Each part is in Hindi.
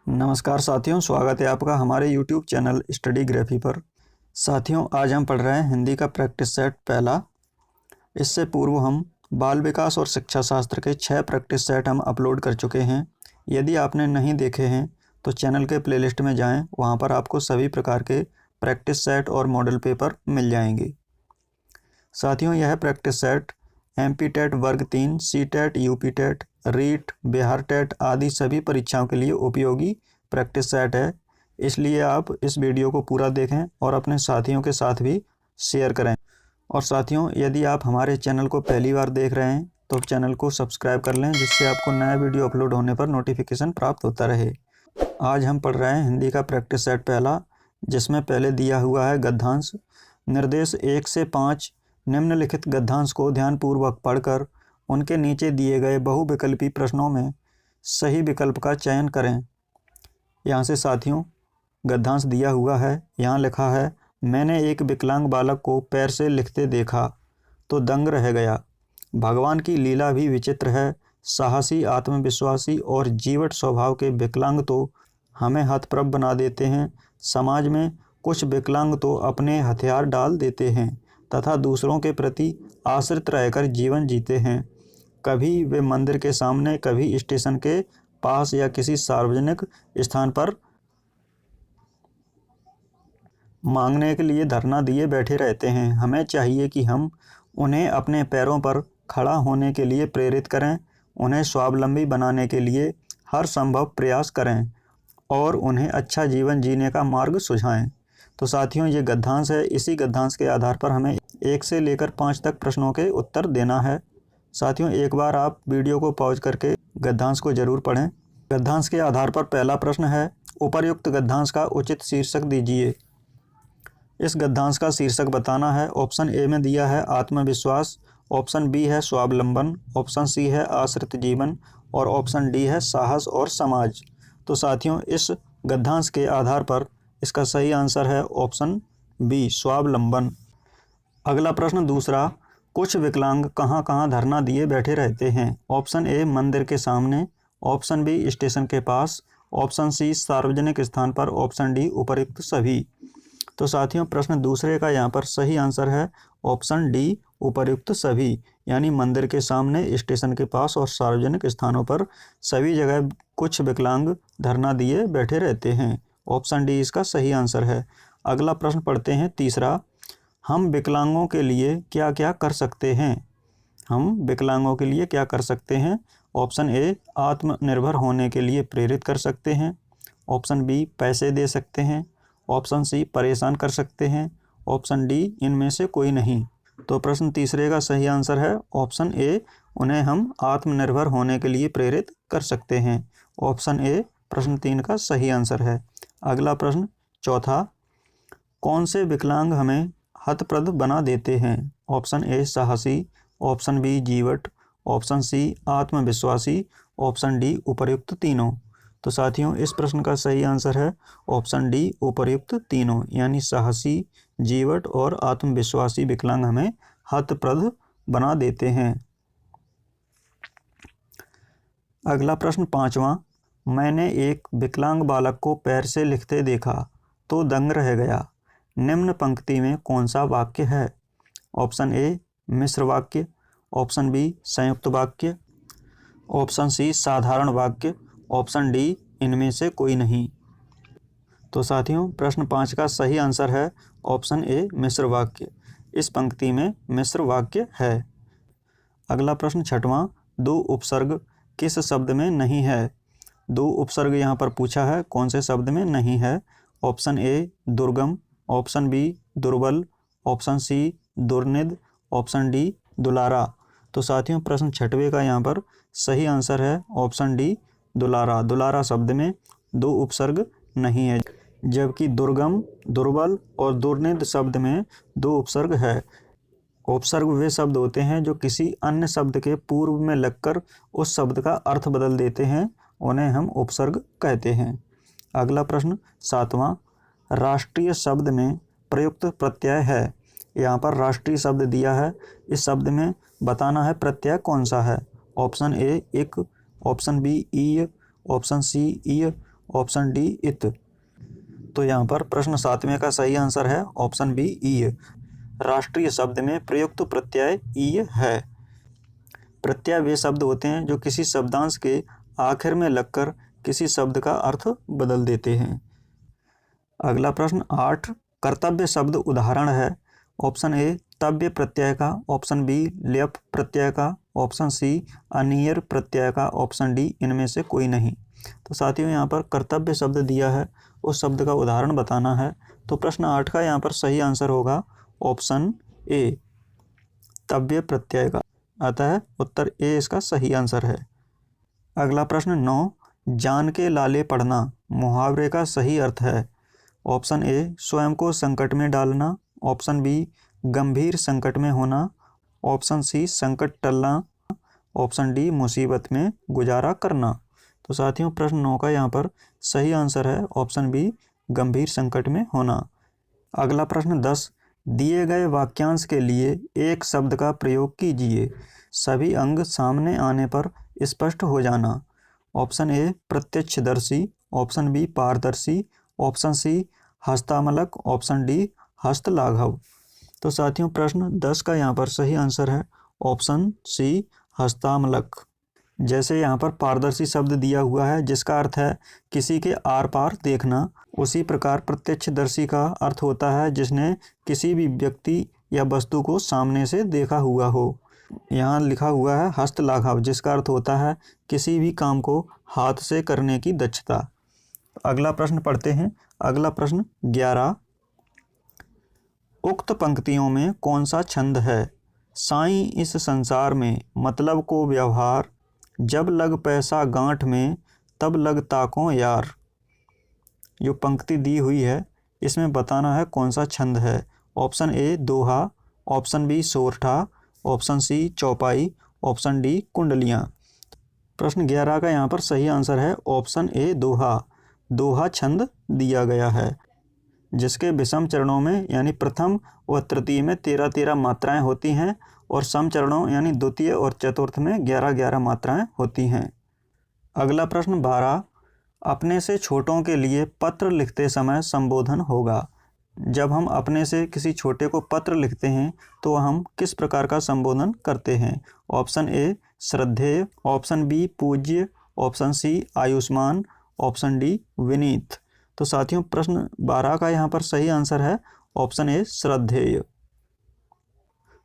नमस्कार साथियों, स्वागत है आपका हमारे YouTube चैनल स्टडी ग्राफी पर। साथियों, आज हम पढ़ रहे हैं हिंदी का प्रैक्टिस सेट पहला। इससे पूर्व हम बाल विकास और शिक्षा शास्त्र के 6 प्रैक्टिस सेट हम अपलोड कर चुके हैं। यदि आपने नहीं देखे हैं तो चैनल के प्लेलिस्ट में जाएं, वहां पर आपको सभी प्रकार के प्रैक्टिस सेट और मॉडल पेपर मिल जाएंगे। साथियों, यह प्रैक्टिस सेट MP टेट वर्ग 3, C TET, UP TET, REET, Bihar TET आदि सभी परीक्षाओं के लिए उपयोगी प्रैक्टिस सेट है। इसलिए आप इस वीडियो को पूरा देखें और अपने साथियों के साथ भी शेयर करें। और साथियों, यदि आप हमारे चैनल को पहली बार देख रहे हैं तो चैनल को सब्सक्राइब कर लें, जिससे आपको नया वीडियो अपलोड होने पर नोटिफिकेशन प्राप्त होता रहे। आज हम पढ़ रहे हैं हिंदी का प्रैक्टिस सेट पहला, जिसमें पहले दिया हुआ है गद्यांश। निर्देश 1 से 5 निम्नलिखित गद्यांश को ध्यानपूर्वक पढ़कर उनके नीचे दिए गए बहुविकल्पी प्रश्नों में सही विकल्प का चयन करें। यहाँ से साथियों गद्यांश दिया हुआ है। यहाँ लिखा है, मैंने एक विकलांग बालक को पैर से लिखते देखा तो दंग रह गया। भगवान की लीला भी विचित्र है। साहसी, आत्मविश्वासी और जीवट स्वभाव के विकलांग तो हमें हतप्रभ बना देते हैं। समाज में कुछ विकलांग तो अपने हथियार डाल देते हैं तथा दूसरों के प्रति आश्रित रहकर जीवन जीते हैं। कभी वे मंदिर के सामने, कभी स्टेशन के पास या किसी सार्वजनिक स्थान पर मांगने के लिए धरना दिए बैठे रहते हैं। हमें चाहिए कि हम उन्हें अपने पैरों पर खड़ा होने के लिए प्रेरित करें, उन्हें स्वावलंबी बनाने के लिए हर संभव प्रयास करें और उन्हें अच्छा जीवन जीने का मार्ग सुझाएं। तो साथियों, ये गद्यांश है। इसी गद्यांश के आधार पर हमें 1 से लेकर 5 तक प्रश्नों के उत्तर देना है। साथियों, एक बार आप वीडियो को पॉज करके गद्यांश को जरूर पढ़ें। गद्यांश के आधार पर पहला प्रश्न है, उपर्युक्त गद्यांश का उचित शीर्षक दीजिए। इस गद्यांश का शीर्षक बताना है। ऑप्शन ए में दिया है आत्मविश्वास, ऑप्शन बी है स्वावलंबन, ऑप्शन सी है आश्रित जीवन और ऑप्शन डी है साहस और समाज। तो साथियों, इस गद्यांश के आधार पर इसका सही आंसर है ऑप्शन बी, स्वावलंबन। अगला प्रश्न दूसरा, कुछ विकलांग कहाँ कहाँ धरना दिए बैठे रहते हैं। ऑप्शन ए मंदिर के सामने, ऑप्शन बी स्टेशन के पास, ऑप्शन सी सार्वजनिक स्थान पर, ऑप्शन डी उपर्युक्त सभी। तो साथियों, प्रश्न दूसरे का यहाँ पर सही आंसर है ऑप्शन डी, उपर्युक्त सभी। यानी मंदिर के सामने, स्टेशन के पास और सार्वजनिक स्थानों पर सभी जगह कुछ विकलांग धरना दिए बैठे रहते हैं। ऑप्शन डी इसका सही आंसर है। अगला प्रश्न पढ़ते हैं तीसरा, हम विकलांगों के लिए क्या क्या कर सकते हैं। हम विकलांगों के लिए क्या कर सकते हैं। ऑप्शन ए आत्मनिर्भर होने के लिए प्रेरित कर सकते हैं, ऑप्शन बी पैसे दे सकते हैं, ऑप्शन सी परेशान कर सकते हैं, ऑप्शन डी इनमें से कोई नहीं। तो प्रश्न तीसरे का सही आंसर है ऑप्शन ए, उन्हें हम आत्मनिर्भर होने के लिए प्रेरित कर सकते हैं। ऑप्शन ए प्रश्न 3 का सही आंसर है। अगला प्रश्न चौथा, कौन से विकलांग हमें हतप्रभ बना देते हैं। ऑप्शन ए साहसी, ऑप्शन बी जीवट, ऑप्शन सी आत्मविश्वासी, ऑप्शन डी उपर्युक्त तीनों। तो साथियों, इस प्रश्न का सही आंसर है ऑप्शन डी, उपर्युक्त तीनों। यानी साहसी, जीवट और आत्मविश्वासी विकलांग हमें हतप्रभ बना देते हैं। अगला प्रश्न पांचवा, मैंने एक विकलांग बालक को पैर से लिखते देखा तो दंग रह गया। निम्न पंक्ति में कौन सा वाक्य है। ऑप्शन ए मिश्र वाक्य, ऑप्शन बी संयुक्त वाक्य, ऑप्शन सी साधारण वाक्य, ऑप्शन डी इनमें से कोई नहीं। तो साथियों, प्रश्न 5 का सही आंसर है ऑप्शन ए मिश्र वाक्य। इस पंक्ति में मिश्र वाक्य है। अगला प्रश्न छठवां, दो उपसर्ग किस शब्द में नहीं है। दो उपसर्ग यहाँ पर पूछा है, कौन से शब्द में नहीं है। ऑप्शन ए दुर्गम, ऑप्शन बी दुर्बल, ऑप्शन सी दुर्निध, ऑप्शन डी दुलारा। तो साथियों, प्रश्न 6वें का यहाँ पर सही आंसर है ऑप्शन डी दुलारा। दुलारा शब्द में दो उपसर्ग नहीं है, जबकि दुर्गम, दुर्बल और दुर्निध शब्द में दो उपसर्ग है। उपसर्ग वे शब्द होते हैं जो किसी अन्य शब्द के पूर्व में लगकर उस शब्द का अर्थ बदल देते हैं, उन्हें हम उपसर्ग कहते हैं। अगला प्रश्न 7वां, राष्ट्रीय शब्द में प्रयुक्त प्रत्यय है। यहाँ पर राष्ट्रीय शब्द दिया है, इस शब्द में बताना है प्रत्यय कौन सा है। ऑप्शन ए इक, ऑप्शन बी ईय, ऑप्शन सी ईय, ऑप्शन डी इत। तो यहाँ पर प्रश्न 7वें का सही आंसर है ऑप्शन बी ई। राष्ट्रीय शब्द में प्रयुक्त प्रत्यय ई है। प्रत्यय वे शब्द होते हैं जो किसी शब्दांश के आखिर में लगकर किसी शब्द का अर्थ बदल देते हैं। अगला प्रश्न 8, कर्तव्य शब्द उदाहरण है। ऑप्शन ए तव्य प्रत्यय का, ऑप्शन बी ल्यप प्रत्यय का, ऑप्शन सी अनियर प्रत्यय का, ऑप्शन डी इनमें से कोई नहीं। तो साथियों यहाँ पर कर्तव्य शब्द दिया है, उस शब्द का उदाहरण बताना है। तो प्रश्न 8 का यहाँ पर सही आंसर होगा ऑप्शन ए तव्य प्रत्यय का, अतः उत्तर ए इसका सही आंसर है। अगला प्रश्न 9, जान के लाले पढ़ना मुहावरे का सही अर्थ है। ऑप्शन ए स्वयं को संकट में डालना, ऑप्शन बी गंभीर संकट में होना, ऑप्शन सी संकट टलना, ऑप्शन डी मुसीबत में गुजारा करना। तो साथियों प्रश्न 9 का यहाँ पर सही आंसर है ऑप्शन बी गंभीर संकट में होना। अगला प्रश्न 10, दिए गए वाक्यांश के लिए एक शब्द का प्रयोग कीजिए। सभी अंग सामने आने पर स्पष्ट हो जाना। ऑप्शन ए प्रत्यक्षदर्शी, ऑप्शन बी पारदर्शी, option C Hastamalaka, option D हस्तलाघव। तो साथियों प्रश्न 10 का यहाँ पर सही आंसर है ऑप्शन सी हस्तामलक। जैसे यहाँ पर पारदर्शी शब्द दिया हुआ है जिसका अर्थ है किसी के आर पार देखना, उसी प्रकार प्रत्यक्षदर्शी का अर्थ होता है जिसने किसी भी व्यक्ति या वस्तु को सामने से देखा हुआ हो। यहाँ लिखा हुआ है हस्तलाघव जिसका अर्थ होता है किसी भी काम को हाथ से करने की दक्षता। अगला प्रश्न पढ़ते हैं। अगला प्रश्न 11, उक्त पंक्तियों में कौन सा छंद है। साईं इस संसार में मतलब को व्यवहार, जब लग पैसा गांठ में तब लग ताकों यार। जो पंक्ति दी हुई है इसमें बताना है कौन सा छंद है। ऑप्शन ए दोहा, ऑप्शन बी सोरठा, ऑप्शन सी चौपाई, ऑप्शन डी कुंडलियाँ। प्रश्न 11 का यहाँ पर सही आंसर है ऑप्शन ए दोहा। दोहा छंद दिया गया है जिसके विषम चरणों में यानी प्रथम व तृतीय में 13-13 मात्राएं होती हैं और सम चरणों यानी द्वितीय और चतुर्थ में 11-11 मात्राएं होती हैं। अगला प्रश्न 12, अपने से छोटों के लिए पत्र लिखते समय संबोधन होगा। जब हम अपने से किसी छोटे को पत्र लिखते हैं तो हम किस प्रकार का संबोधन करते हैं। ऑप्शन ए श्रद्धेय, ऑप्शन बी पूज्य, ऑप्शन सी आयुष्मान, ऑप्शन डी विनीत। तो साथियों प्रश्न 12 का यहाँ पर सही आंसर है ऑप्शन ए श्रद्धेय।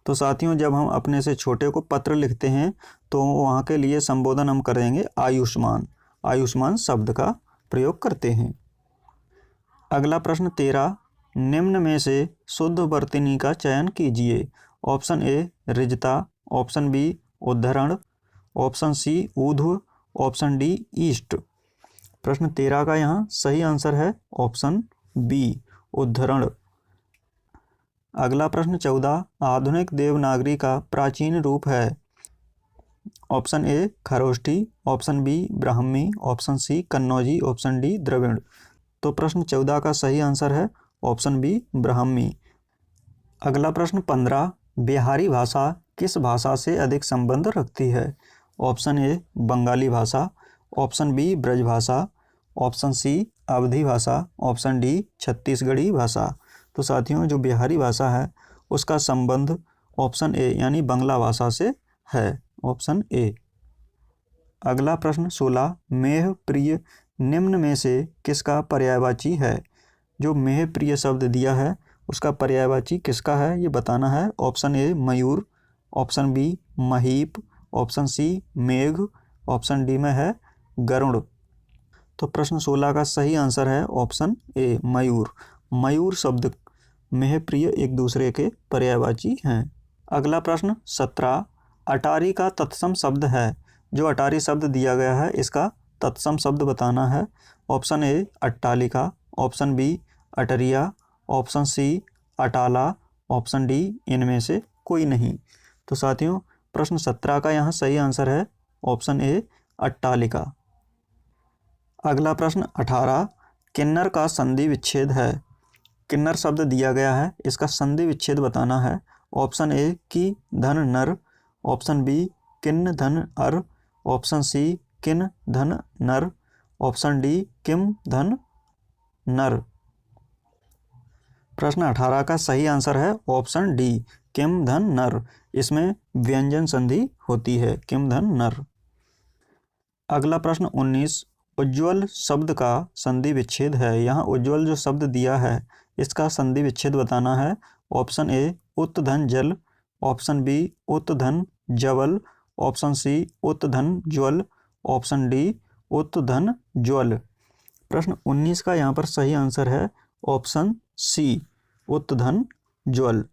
तो साथियों जब हम अपने से छोटे को पत्र लिखते हैं तो वहाँ के लिए संबोधन हम करेंगे आयुष्मान। आयुष्मान शब्द का प्रयोग करते हैं। अगला प्रश्न 13, निम्न में से शुद्ध वर्तनी का चयन कीजिए। ऑप्शन ए ऋजता, ऑप्शन बी उद्धरण, ऑप्शन सी ऊर्ध्व, ऑप्शन डी ईस्ट। प्रश्न 13 का यहाँ सही आंसर है ऑप्शन बी उद्धरण। अगला प्रश्न 14, आधुनिक देवनागरी का प्राचीन रूप है। Option A Kharoshthi, option B Brahmi, option C Kannauji, option D Dravid. तो प्रश्न 14 का सही आंसर है ऑप्शन बी ब्राह्मी। अगला प्रश्न 15, बिहारी भाषा किस भाषा से अधिक संबंध रखती है। ऑप्शन ए बंगाली भाषा, option B Brajbhasha, option C Awadhi भाषा, ऑप्शन डी छत्तीसगढ़ी भाषा। तो साथियों जो बिहारी भाषा है उसका संबंध ऑप्शन ए यानी बांग्ला भाषा से है, ऑप्शन ए। अगला प्रश्न 16, मेह प्रिय निम्न में से किसका पर्यायवाची है। जो मेह प्रिय शब्द दिया है उसका पर्यायवाची किसका है ये बताना है। ऑप्शन ए मयूर, ऑप्शन बी महीप, ऑप्शन सी मेघ, ऑप्शन डी में है गरुड़। तो प्रश्न 16 का सही आंसर है ऑप्शन ए मयूर। मयूर शब्द मेह प्रिय एक दूसरे के पर्यायवाची हैं। अगला प्रश्न 17, अटारी का तत्सम शब्द है। जो अटारी शब्द दिया गया है इसका तत्सम शब्द बताना है। ऑप्शन ए अट्टालिका, ऑप्शन बी अटरिया, ऑप्शन सी अटाला, ऑप्शन डी इनमें से कोई नहीं। तो साथियों प्रश्न 17 का यहाँ सही आंसर है ऑप्शन ए अट्टालिका। अगला प्रश्न 18, किन्नर का संधि विच्छेद है। किन्नर शब्द दिया गया है इसका संधि विच्छेद बताना है। ऑप्शन ए की धन नर, ऑप्शन बी किन्न धन अर, ऑप्शन सी किन धन नर, ऑप्शन डी किम धन नर। प्रश्न 18 का सही आंसर है ऑप्शन डी किम धन नर। इसमें व्यंजन संधि होती है, किम धन नर। अगला प्रश्न 19, उज्ज्वल शब्द का संधि विच्छेद है। यहाँ उज्ज्वल जो शब्द दिया है इसका संधि विच्छेद बताना है। ऑप्शन ए उत धन जल, ऑप्शन बी उत धन जवल, ऑप्शन सी उत धन ज्वल, ऑप्शन डी उत धन ज्वल। प्रश्न 19 का यहाँ पर सही आंसर है ऑप्शन सी उत धन ज्वल।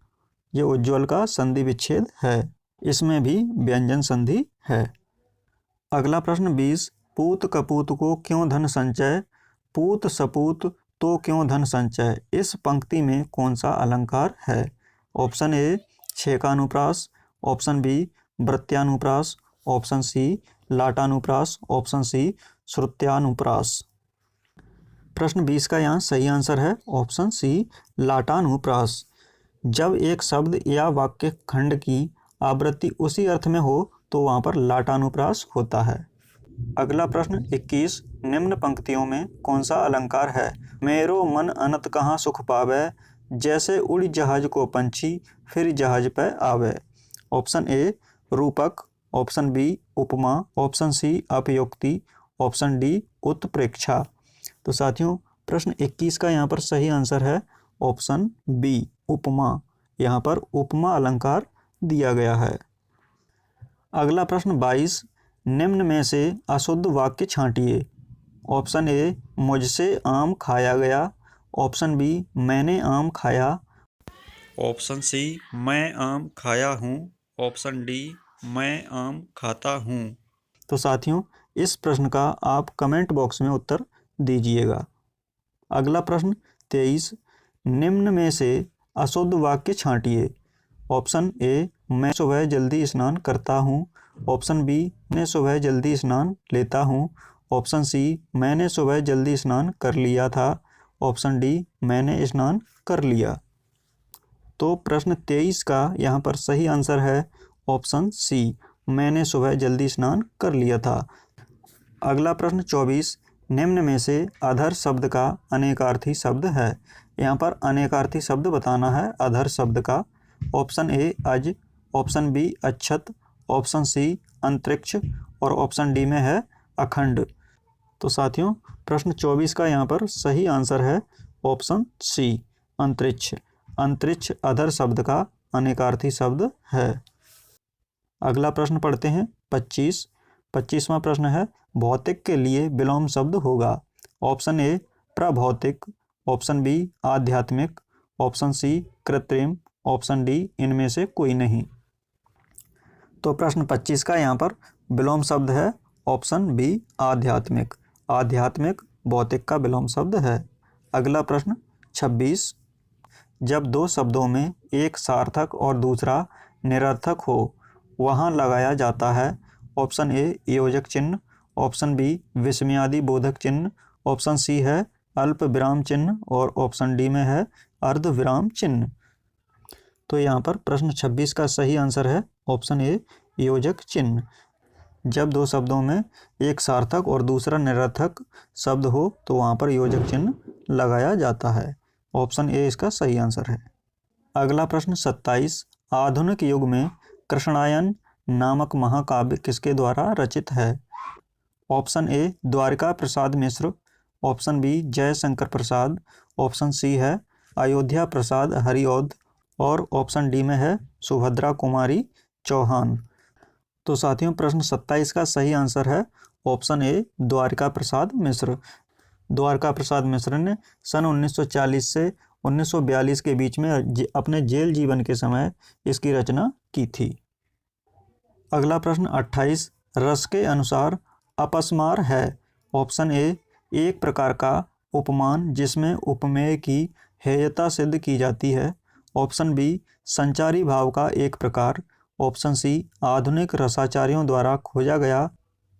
ये उज्ज्वल का संधि विच्छेद है, इसमें भी व्यंजन संधि है। अगला प्रश्न 20, पूत कपूत को क्यों धन संचय, पूत सपूत तो क्यों धन संचय। इस पंक्ति में कौन सा अलंकार है। ऑप्शन ए छेकानुप्रास, ऑप्शन बी वृत्यानुप्रास, ऑप्शन सी लाटानुप्रास, ऑप्शन सी श्रुत्यानुप्रास। प्रश्न 20 का यहाँ सही आंसर है ऑप्शन सी लाटानुप्रास। जब एक शब्द या वाक्य खंड की आवृत्ति उसी अर्थ में हो तो वहाँ पर लाटानुप्रास होता है। अगला प्रश्न 21, निम्न पंक्तियों में कौन सा अलंकार है। मेरो मन अनत कहाँ सुख पावे, जैसे उड़ी जहाज को पंछी फिर जहाज पे आवे। ऑप्शन ए रूपक, ऑप्शन बी उपमा, ऑप्शन सी अपयुक्ति, ऑप्शन डी उत्प्रेक्षा। तो साथियों प्रश्न 21 का यहाँ पर सही आंसर है ऑप्शन बी उपमा। यहाँ पर उपमा अलंकार दिया गया है। अगला प्रश्न 22, निम्न में से अशुद्ध वाक्य छांटिए। ऑप्शन ए मुझसे आम खाया गया, ऑप्शन बी मैंने आम खाया, ऑप्शन सी मैं आम खाया हूँ, ऑप्शन डी मैं आम खाता हूँ। तो साथियों इस प्रश्न का आप कमेंट बॉक्स में उत्तर दीजिएगा। अगला प्रश्न 23, निम्न में से अशुद्ध वाक्य छांटिए। ऑप्शन ए मैं सुबह जल्दी स्नान करता हूँ, ऑप्शन बी मैं सुबह जल्दी स्नान लेता हूँ, ऑप्शन सी मैंने सुबह जल्दी स्नान कर लिया था, ऑप्शन डी मैंने स्नान कर लिया। तो प्रश्न 23 का यहाँ पर सही आंसर है ऑप्शन सी मैंने सुबह जल्दी स्नान कर लिया था। अगला प्रश्न 24, निम्न में से अधर शब्द का अनेकार्थी शब्द है। यहाँ पर अनेकार्थी शब्द बताना है अधर शब्द का। ऑप्शन ए अज, ऑप्शन बी अक्षत, ऑप्शन सी अंतरिक्ष और ऑप्शन डी में है अखंड। तो साथियों प्रश्न 24 का यहाँ पर सही आंसर है ऑप्शन सी अंतरिक्ष। अंतरिक्ष अधर शब्द का अनेकार्थी शब्द है। अगला प्रश्न पढ़ते हैं 25वां प्रश्न है भौतिक के लिए विलोम शब्द होगा। ऑप्शन ए प्रभौतिक, ऑप्शन बी आध्यात्मिक, ऑप्शन सी कृत्रिम, ऑप्शन डी इनमें से कोई नहीं। तो प्रश्न 25 का यहाँ पर विलोम शब्द है ऑप्शन बी आध्यात्मिक। आध्यात्मिक भौतिक का विलोम शब्द है। अगला प्रश्न 26, जब दो शब्दों में एक सार्थक और दूसरा निरर्थक हो वहाँ लगाया जाता है। ऑप्शन ए योजक चिन्ह, ऑप्शन बी विस्मयादि बोधक चिन्ह, ऑप्शन सी है अल्प विराम चिन्ह और ऑप्शन डी में है अर्ध विराम चिन्ह। तो यहाँ पर प्रश्न 26 का सही आंसर है ऑप्शन ए योजक चिन्ह। जब दो शब्दों में एक सार्थक और दूसरा निरर्थक शब्द हो तो वहाँ पर योजक चिन्ह लगाया जाता है। ऑप्शन ए इसका सही आंसर है। अगला प्रश्न 27, आधुनिक युग में कृष्णायन नामक महाकाव्य किसके द्वारा रचित है। Option A Dwarika Prasad Mishra, option B Jaishankar Prasad, option C है अयोध्या प्रसाद हरिऔध और ऑप्शन डी में है सुभद्रा कुमारी चौहान। तो साथियों प्रश्न 27 का सही आंसर है ऑप्शन ए द्वारिका प्रसाद मिश्र। द्वारका प्रसाद मिश्र ने सन 1940 से 1942 के बीच में अपने जेल जीवन के समय इसकी रचना की थी। अगला प्रश्न 28, रस के अनुसार अपस्मार है। ऑप्शन ए एक प्रकार का उपमान जिसमें उपमेय की हेयता सिद्ध की जाती है, ऑप्शन बी संचारी भाव का एक प्रकार, ऑप्शन सी आधुनिक रसाचार्यों द्वारा खोजा गया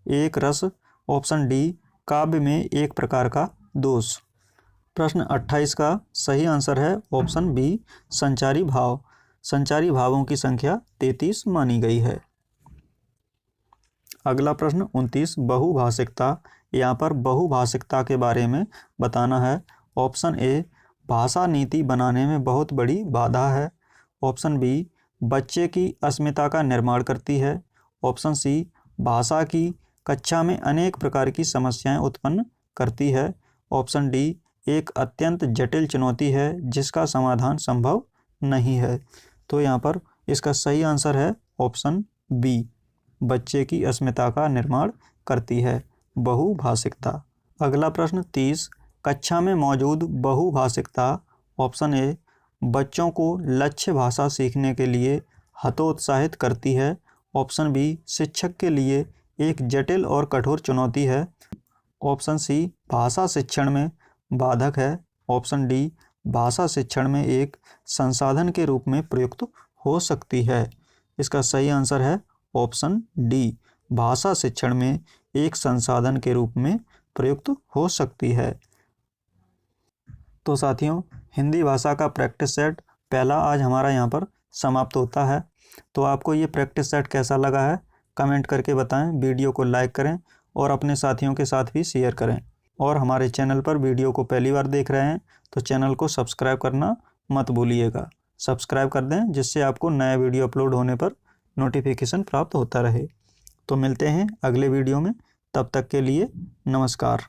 एक रस, ऑप्शन डी काव्य में एक प्रकार का दोष। प्रश्न 28 का सही आंसर है ऑप्शन बी संचारी भाव। संचारी भावों की संख्या 33 मानी गई है। अगला प्रश्न 29, बहुभाषिकता यहाँ पर बहुभाषिकता के बारे में बताना है। ऑप्शन ए, भाषा नीति बनाने में बहुत बड़ी बाधा है। ऑप्शन बी, बच्चे की अस्मिता का निर्माण करती है। ऑप्शन सी, भाषा की कक्षा में अनेक प्रकार की समस्याएं उत्पन्न करती है। ऑप्शन डी, एक अत्यंत जटिल चुनौती है जिसका समाधान संभव नहीं है। तो यहाँ पर इसका सही आंसर है ऑप्शन बी, बच्चे की अस्मिता का निर्माण करती है बहुभाषिकता। अगला प्रश्न 30, कक्षा में मौजूद बहुभाषिकता। ऑप्शन ए, बच्चों को लक्ष्य भाषा सीखने के लिए हतोत्साहित करती है। ऑप्शन बी, शिक्षक के लिए एक जटिल और कठोर चुनौती है। ऑप्शन सी, भाषा शिक्षण में बाधक है। ऑप्शन डी, भाषा शिक्षण में एक संसाधन के रूप में प्रयुक्त हो सकती है। इसका सही आंसर है ऑप्शन डी, भाषा शिक्षण में एक संसाधन के रूप में प्रयुक्त हो सकती है। तो साथियों, हिंदी भाषा का प्रैक्टिस सेट पहला आज हमारा यहाँ पर समाप्त होता है। तो आपको ये प्रैक्टिस सेट कैसा लगा है कमेंट करके बताएं। वीडियो को लाइक करें और अपने साथियों के साथ भी शेयर करें। और हमारे चैनल पर वीडियो को पहली बार देख रहे हैं तो चैनल को सब्सक्राइब करना मत भूलिएगा। सब्सक्राइब कर दें जिससे आपको नया वीडियो अपलोड होने पर नोटिफिकेशन प्राप्त होता रहे। तो मिलते हैं अगले वीडियो में, तब तक के लिए नमस्कार।